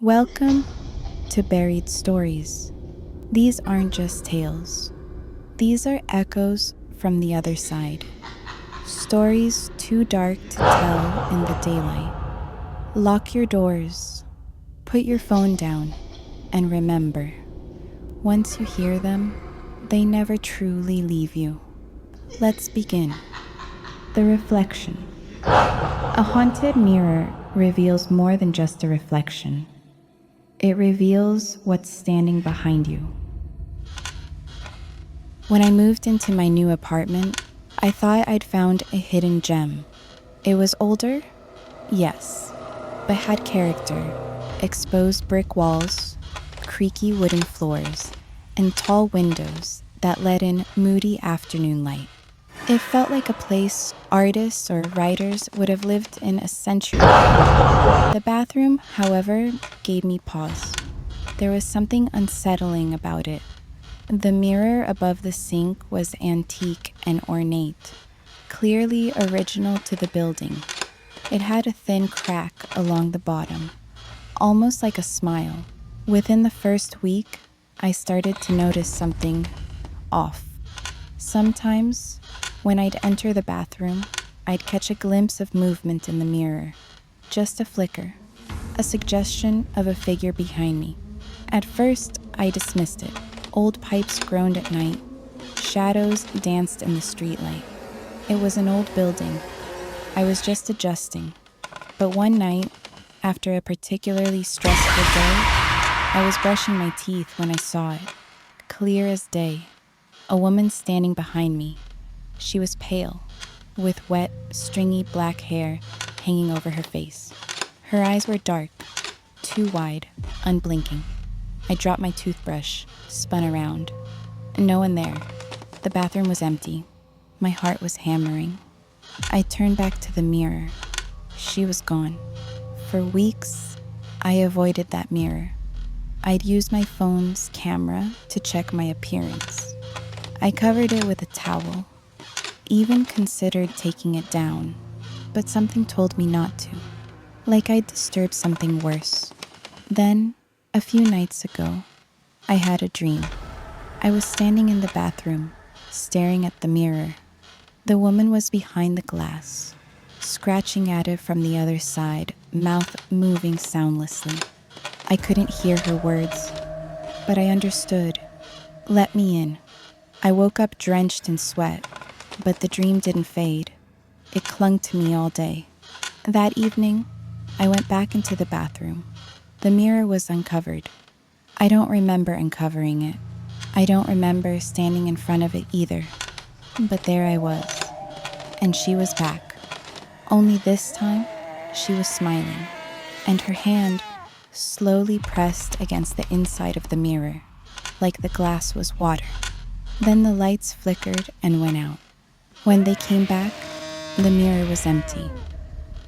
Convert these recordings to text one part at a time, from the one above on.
Welcome to Buried Stories. These aren't just tales, these are echoes from the other side. Stories too dark to tell in the daylight. Lock your doors, put your phone down, and remember, once you hear them, they never truly leave you. Let's begin. The reflection. A haunted mirror reveals more than just a reflection. It reveals what's standing behind you. When I moved into my new apartment, I thought I'd found a hidden gem. It was older, yes, but had character, exposed brick walls, creaky wooden floors, and tall windows that let in moody afternoon light. It felt like a place artists or writers would have lived in a century ago. The bathroom, however, gave me pause. There was something unsettling about it. The mirror above the sink was antique and ornate, clearly original to the building. It had a thin crack along the bottom, almost like a smile. Within the first week, I started to notice something off. Sometimes, when I'd enter the bathroom, I'd catch a glimpse of movement in the mirror. Just a flicker, a suggestion of a figure behind me. At first, I dismissed it. Old pipes groaned at night. Shadows danced in the streetlight. It was an old building. I was just adjusting. But one night, after a particularly stressful day, I was brushing my teeth when I saw it, clear as day. A woman standing behind me. She was pale, with wet, stringy black hair hanging over her face. Her eyes were dark, too wide, unblinking. I dropped my toothbrush, spun around. No one there. The bathroom was empty. My heart was hammering. I turned back to the mirror. She was gone. For weeks, I avoided that mirror. I'd use my phone's camera to check my appearance. I covered it with a towel. Even considered taking it down, but something told me not to, like I'd disturbed something worse. Then, a few nights ago, I had a dream. I was standing in the bathroom, staring at the mirror. The woman was behind the glass, scratching at it from the other side, mouth moving soundlessly. I couldn't hear her words, but I understood. Let me in. I woke up drenched in sweat, but the dream didn't fade. It clung to me all day. That evening, I went back into the bathroom. The mirror was uncovered. I don't remember uncovering it. I don't remember standing in front of it either. But there I was, and she was back. Only this time, she was smiling, and her hand slowly pressed against the inside of the mirror, like the glass was water. Then the lights flickered and went out. When they came back, the mirror was empty.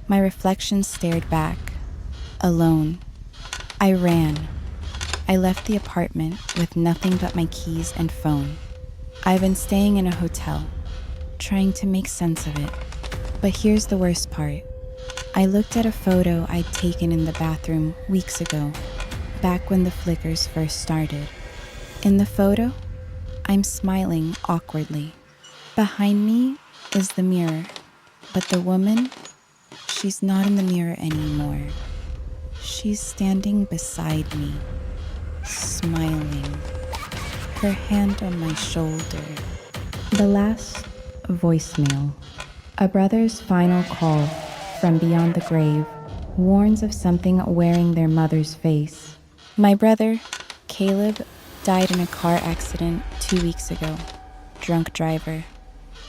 My reflection stared back, alone. I ran. I left the apartment with nothing but my keys and phone. I've been staying in a hotel, trying to make sense of it. But here's the worst part. I looked at a photo I'd taken in the bathroom weeks ago, back when the flickers first started. In the photo, I'm smiling awkwardly. Behind me is the mirror, but the woman, she's not in the mirror anymore. She's standing beside me, smiling, her hand on my shoulder. The last voicemail. A brother's final call from beyond the grave warns of something wearing their mother's face. My brother, Caleb, died in a car accident 2 weeks ago. Drunk driver.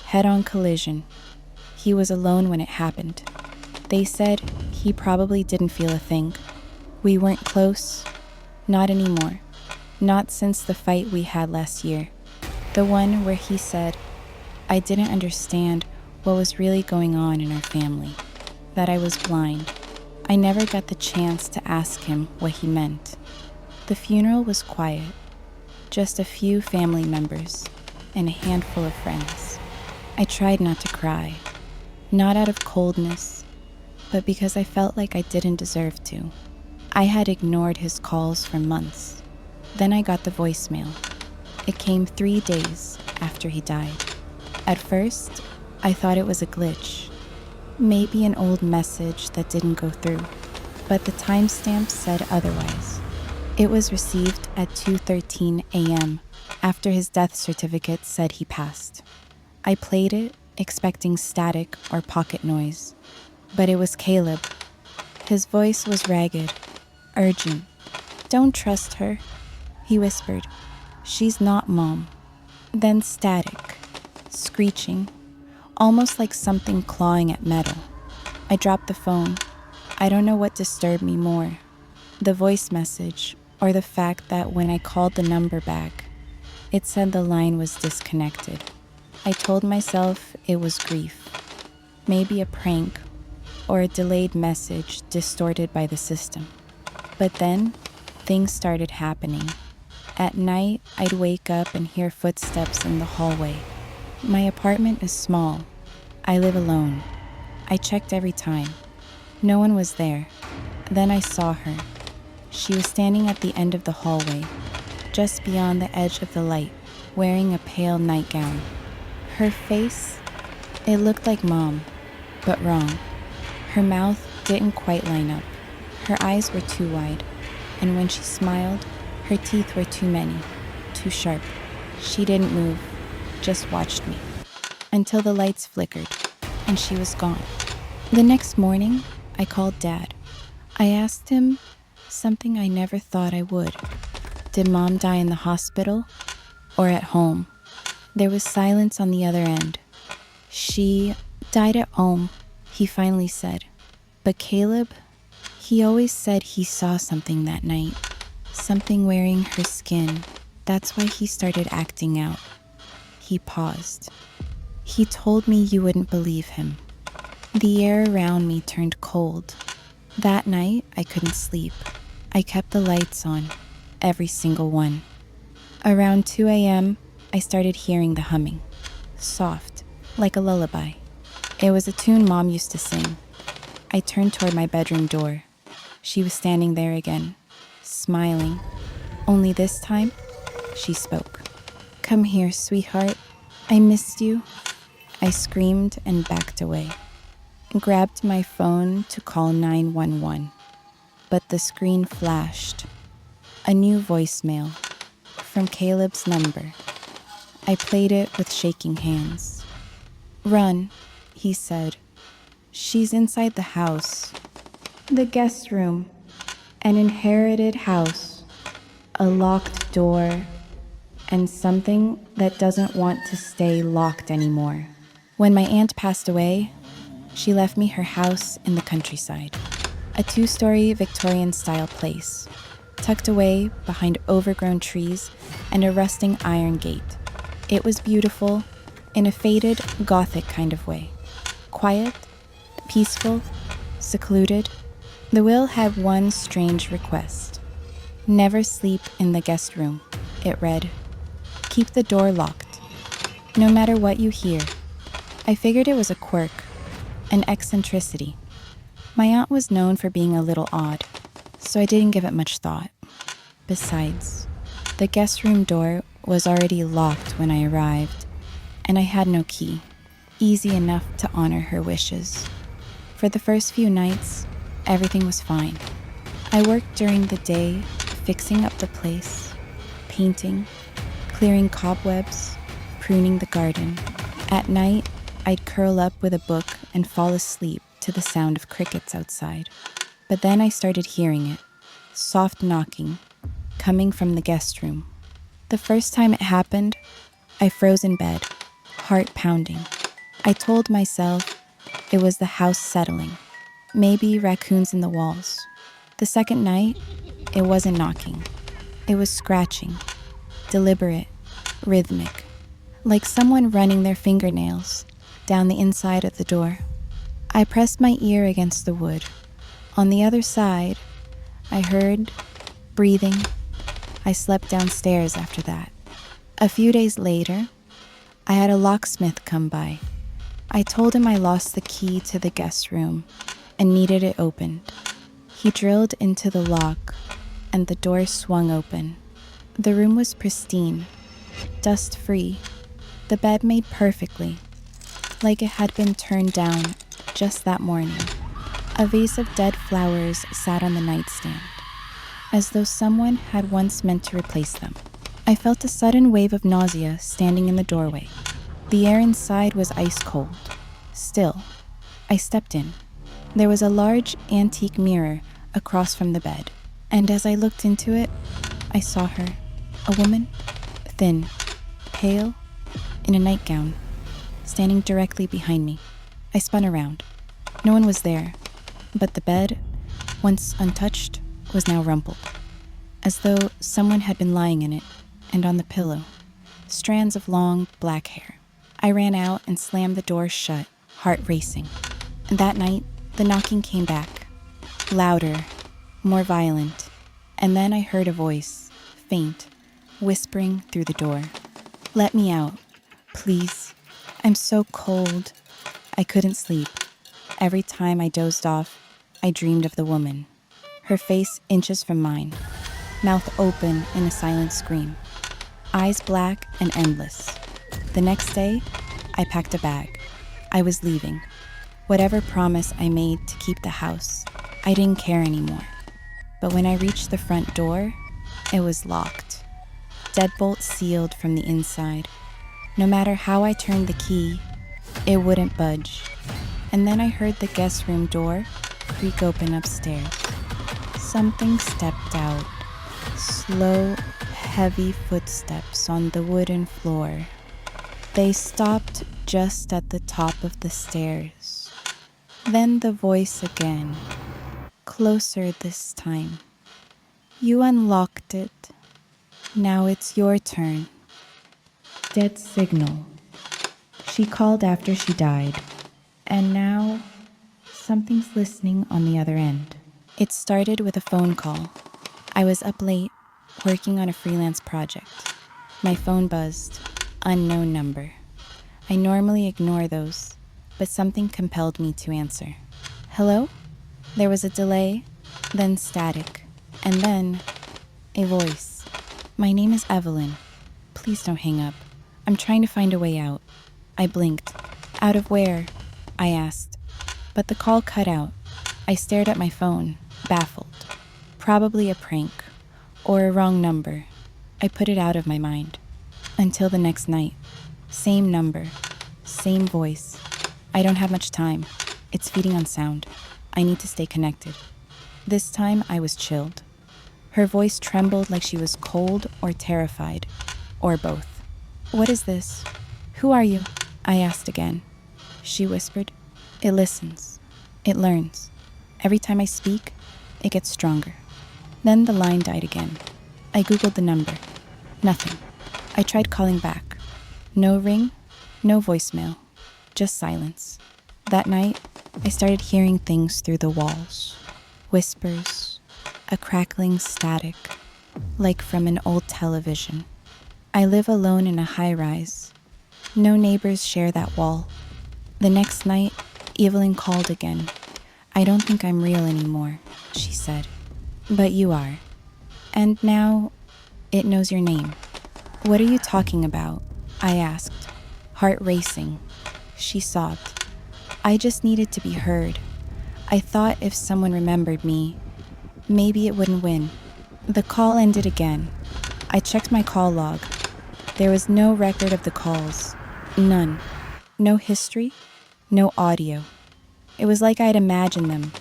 Head-on collision. He was alone when it happened. They said he probably didn't feel a thing. We weren't close. Not anymore. Not since the fight we had last year. The one where he said, I didn't understand what was really going on in our family. That I was blind. I never got the chance to ask him what he meant. The funeral was quiet. Just a few family members and a handful of friends. I tried not to cry, not out of coldness, but because I felt like I didn't deserve to. I had ignored his calls for months. Then I got the voicemail. It came 3 days after he died. At first, I thought it was a glitch. Maybe an old message that didn't go through. But the timestamp said otherwise. It was received at 2:13 a.m. after his death certificate said he passed. I played it, expecting static or pocket noise. But it was Caleb. His voice was ragged, urgent. "Don't trust her," he whispered. "She's not Mom." Then static, screeching, almost like something clawing at metal. I dropped the phone. I don't know what disturbed me more, the voice message or the fact that when I called the number back, it said the line was disconnected. I told myself it was grief, maybe a prank or a delayed message distorted by the system. But then, things started happening. At night, I'd wake up and hear footsteps in the hallway. My apartment is small. I live alone. I checked every time. No one was there. Then I saw her. She was standing at the end of the hallway, just beyond the edge of the light, wearing a pale nightgown. Her face, it looked like Mom, but wrong. Her mouth didn't quite line up. Her eyes were too wide, and when she smiled, her teeth were too many, too sharp. She didn't move, just watched me, until the lights flickered, and she was gone. The next morning, I called Dad. I asked him something I never thought I would. Did Mom die in the hospital or at home? There was silence on the other end. "She died at home," he finally said. But Caleb, he always said he saw something that night, something wearing her skin. That's why he started acting out. He paused. "He told me you wouldn't believe him." The air around me turned cold. That night, I couldn't sleep. I kept the lights on, every single one. Around 2 a.m., I started hearing the humming, soft, like a lullaby. It was a tune Mom used to sing. I turned toward my bedroom door. She was standing there again, smiling. Only this time, she spoke. "Come here, sweetheart. I missed you." I screamed and backed away. Grabbed my phone to call 911, but the screen flashed. A new voicemail from Caleb's number. I played it with shaking hands. "Run," he said. "She's inside the house. The guest room. An inherited house. A locked door. And something that doesn't want to stay locked anymore." When my aunt passed away, she left me her house in the countryside, a 2-story Victorian-style place, tucked away behind overgrown trees and a rusting iron gate. It was beautiful, in a faded, Gothic kind of way. Quiet, peaceful, secluded. The will had one strange request. "Never sleep in the guest room," it read. "Keep the door locked, no matter what you hear." I figured it was a quirk, an eccentricity. My aunt was known for being a little odd, so I didn't give it much thought. Besides, the guest room door was already locked when I arrived, and I had no key. Easy enough to honor her wishes. For the first few nights, everything was fine. I worked during the day, fixing up the place, painting, clearing cobwebs, pruning the garden. At night, I'd curl up with a book and fall asleep to the sound of crickets outside. But then I started hearing it, soft knocking, coming from the guest room. The first time it happened, I froze in bed, heart pounding. I told myself it was the house settling, maybe raccoons in the walls. The second night, it wasn't knocking. It was scratching, deliberate, rhythmic, like someone running their fingernails down the inside of the door. I pressed my ear against the wood. On the other side, I heard breathing. I slept downstairs after that. A few days later, I had a locksmith come by. I told him I lost the key to the guest room and needed it opened. He drilled into the lock, and the door swung open. The room was pristine, dust-free, the bed made perfectly, like it had been turned down just that morning. A vase of dead flowers sat on the nightstand, as though someone had once meant to replace them. I felt a sudden wave of nausea standing in the doorway. The air inside was ice cold. Still, I stepped in. There was a large antique mirror across from the bed, and as I looked into it, I saw her, a woman, thin, pale, in a nightgown, standing directly behind me. I spun around. No one was there, but the bed, once untouched, was now rumpled, as though someone had been lying in it, and on the pillow, strands of long, black hair. I ran out and slammed the door shut, heart racing. That night, the knocking came back, louder, more violent, and then I heard a voice, faint, whispering through the door. "Let me out, please. I'm so cold." I couldn't sleep. Every time I dozed off, I dreamed of the woman, her face inches from mine, mouth open in a silent scream, eyes black and endless. The next day, I packed a bag. I was leaving. Whatever promise I made to keep the house, I didn't care anymore. But when I reached the front door, it was locked. Deadbolt sealed from the inside. No matter how I turned the key, it wouldn't budge. And then I heard the guest room door creak open upstairs. Something stepped out. Slow, heavy footsteps on the wooden floor. They stopped just at the top of the stairs. Then the voice again, closer this time. "You unlocked it. Now it's your turn." Dead signal. She called after she died, and now something's listening on the other end. It started with a phone call. I was up late, working on a freelance project. My phone buzzed. Unknown number. I normally ignore those, but something compelled me to answer. "Hello?" There was a delay, then static, and then a voice. "My name is Evelyn. Please don't hang up. I'm trying to find a way out." I blinked. "Out of where?" I asked. But the call cut out. I stared at my phone, baffled. Probably a prank, or a wrong number. I put it out of my mind. Until the next night. Same number, same voice. I don't have much time. It's feeding on sound. I need to stay connected. This time I was chilled. Her voice trembled like she was cold or terrified, or both. "What is this? Who are you?" I asked again. She whispered, "It listens. It learns. Every time I speak, it gets stronger." Then the line died again. I Googled the number. Nothing. I tried calling back. No ring, no voicemail, just silence. That night, I started hearing things through the walls. Whispers, a crackling static, like from an old television. I live alone in a high-rise. No neighbors share that wall. The next night, Evelyn called again. "I don't think I'm real anymore," she said. "But you are. And now, it knows your name." "What are you talking about?" I asked, heart racing. She sobbed. "I just needed to be heard. I thought if someone remembered me, maybe it wouldn't win." The call ended again. I checked my call log. There was no record of the calls. None. No history, no audio. It was like I'd imagined them,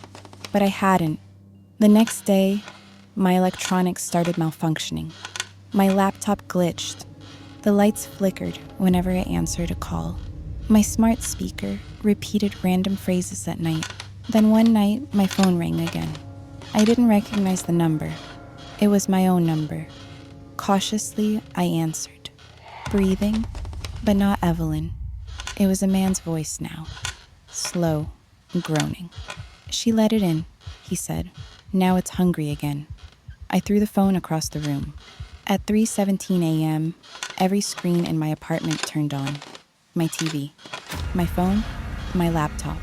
but I hadn't. The next day, my electronics started malfunctioning. My laptop glitched. The lights flickered whenever I answered a call. My smart speaker repeated random phrases at night. Then one night, my phone rang again. I didn't recognize the number. It was my own number. Cautiously, I answered, breathing, but not Evelyn. It was a man's voice now, slow, groaning. "She let it in," he said. "Now it's hungry again." I threw the phone across the room. At 3:17 a.m., every screen in my apartment turned on. My TV, my phone, my laptop.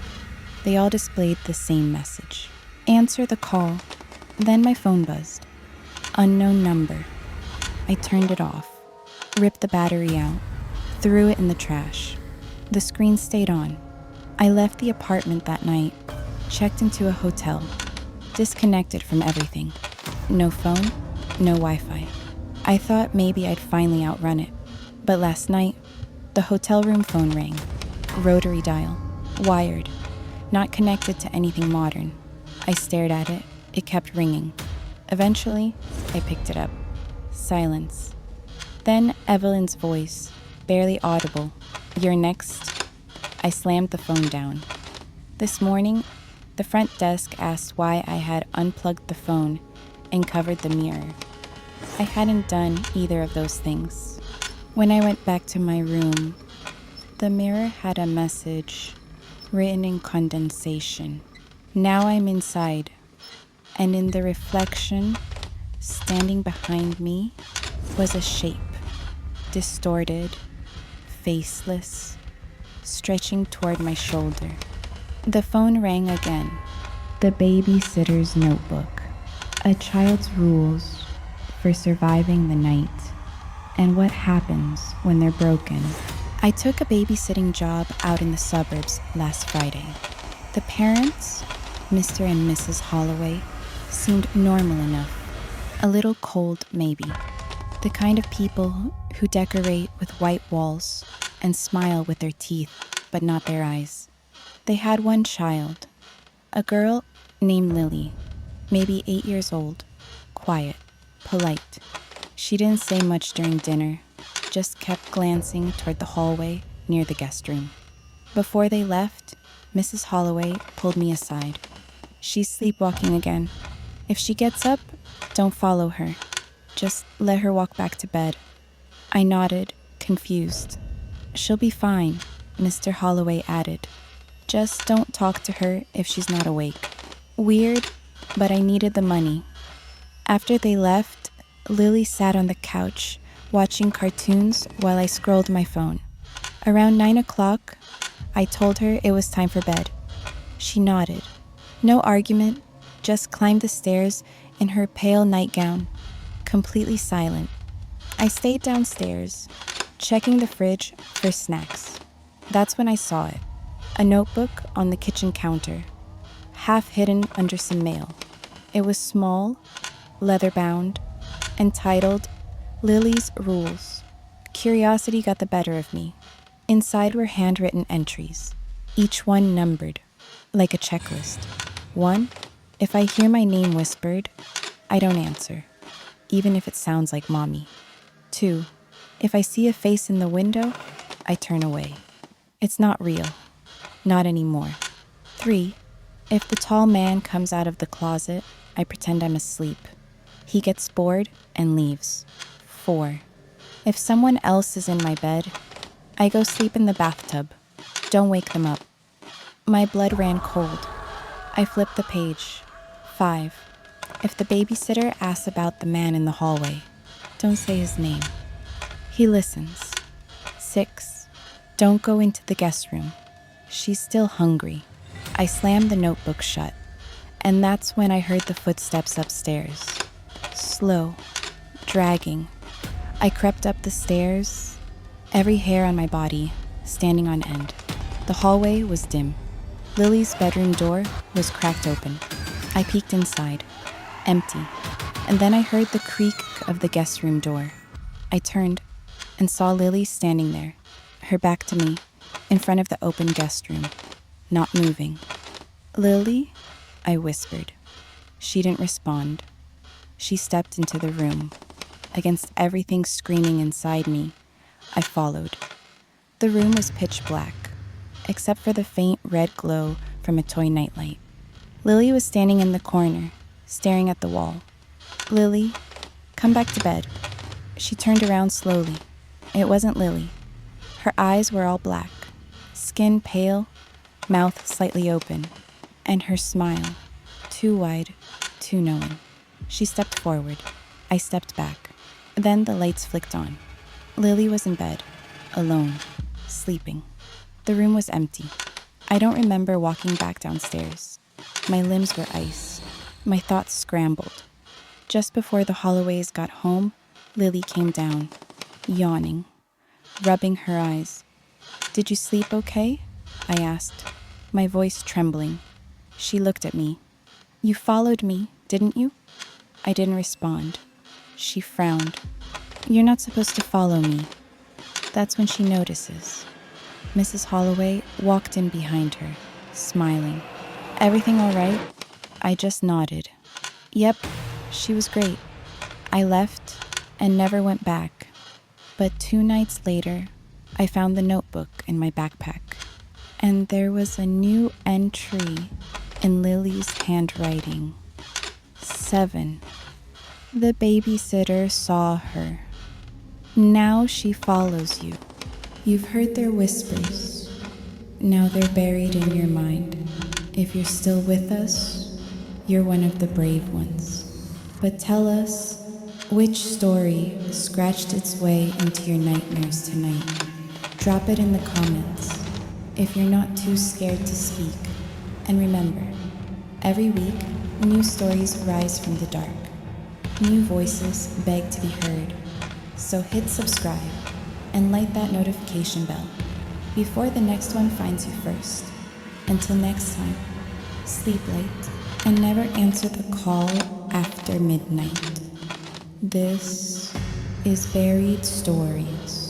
They all displayed the same message. Answer the call. Then my phone buzzed. Unknown number. I turned it off, ripped the battery out, threw it in the trash. The screen stayed on. I left the apartment that night, checked into a hotel, disconnected from everything. No phone, no Wi-Fi. I thought maybe I'd finally outrun it. But last night, the hotel room phone rang. Rotary dial, wired, not connected to anything modern. I stared at it. It kept ringing. Eventually, I picked it up. Silence. Then Evelyn's voice, barely audible. "You're next." I slammed the phone down. This morning, the front desk asked why I had unplugged the phone and covered the mirror. I hadn't done either of those things. When I went back to my room, the mirror had a message written in condensation. Now I'm inside, and in the reflection, standing behind me, was a shape, distorted, faceless, stretching toward my shoulder. The phone rang again. The babysitter's notebook. A child's rules for surviving the night and what happens when they're broken. I took a babysitting job out in the suburbs last Friday. The parents, Mr. and Mrs. Holloway, seemed normal enough. A little cold, maybe. The kind of people who decorate with white walls and smile with their teeth, but not their eyes. They had one child, a girl named Lily, maybe 8 years old, quiet, polite. She didn't say much during dinner, just kept glancing toward the hallway near the guest room. Before they left, Mrs. Holloway pulled me aside. "She's sleepwalking again. If she gets up, don't follow her. Just let her walk back to bed." I nodded, confused. "She'll be fine," Mr. Holloway added. "Just don't talk to her if she's not awake." Weird, but I needed the money. After they left, Lily sat on the couch, watching cartoons while I scrolled my phone. Around 9 o'clock, I told her it was time for bed. She nodded. No argument, just climbed the stairs in her pale nightgown, completely silent. I stayed downstairs, checking the fridge for snacks. That's when I saw it. A notebook on the kitchen counter, half hidden under some mail. It was small, leather-bound, and titled Lily's Rules. Curiosity got the better of me. Inside were handwritten entries, each one numbered, like a checklist. 1, if I hear my name whispered, I don't answer, even if it sounds like mommy. 2, if I see a face in the window, I turn away. It's not real. Not anymore. 3, if the tall man comes out of the closet, I pretend I'm asleep. He gets bored and leaves. 4, if someone else is in my bed, I go sleep in the bathtub. Don't wake them up. My blood ran cold. I flipped the page. 5, if the babysitter asks about the man in the hallway, don't say his name. He listens. 6, don't go into the guest room. She's still hungry. I slammed the notebook shut, and that's when I heard the footsteps upstairs. Slow, dragging. I crept up the stairs, every hair on my body standing on end. The hallway was dim. Lily's bedroom door was cracked open. I peeked inside, empty, and then I heard the creak of the guest room door. I turned and saw Lily standing there, her back to me, in front of the open guest room, not moving. "Lily?" I whispered. She didn't respond. She stepped into the room. Against everything screaming inside me, I followed. The room was pitch black, except for the faint red glow from a toy nightlight. Lily was standing in the corner, staring at the wall. "Lily, come back to bed." She turned around slowly. It wasn't Lily. Her eyes were all black, skin pale, mouth slightly open, and her smile, too wide, too knowing. She stepped forward. I stepped back. Then the lights flicked on. Lily was in bed, alone, sleeping. The room was empty. I don't remember walking back downstairs. My limbs were ice. My thoughts scrambled. Just before the Holloways got home, Lily came down, yawning, rubbing her eyes. "Did you sleep okay?" I asked, my voice trembling. She looked at me. "You followed me, didn't you?" I didn't respond. She frowned. "You're not supposed to follow me." That's when she notices. Mrs. Holloway walked in behind her, smiling. "Everything all right?" I just nodded. "Yep, she was great." I left and never went back. But 2 nights later, I found the notebook in my backpack. And there was a new entry in Lily's handwriting. 7. The babysitter saw her. Now she follows you. You've heard their whispers. Now they're buried in your mind. If you're still with us, you're one of the brave ones. But tell us, which story scratched its way into your nightmares tonight? Drop it in the comments if you're not too scared to speak. And remember, every week, new stories rise from the dark. New voices beg to be heard. So hit subscribe and light that notification bell before the next one finds you first. Until next time, sleep late and never answer the call after midnight. This is Buried Stories.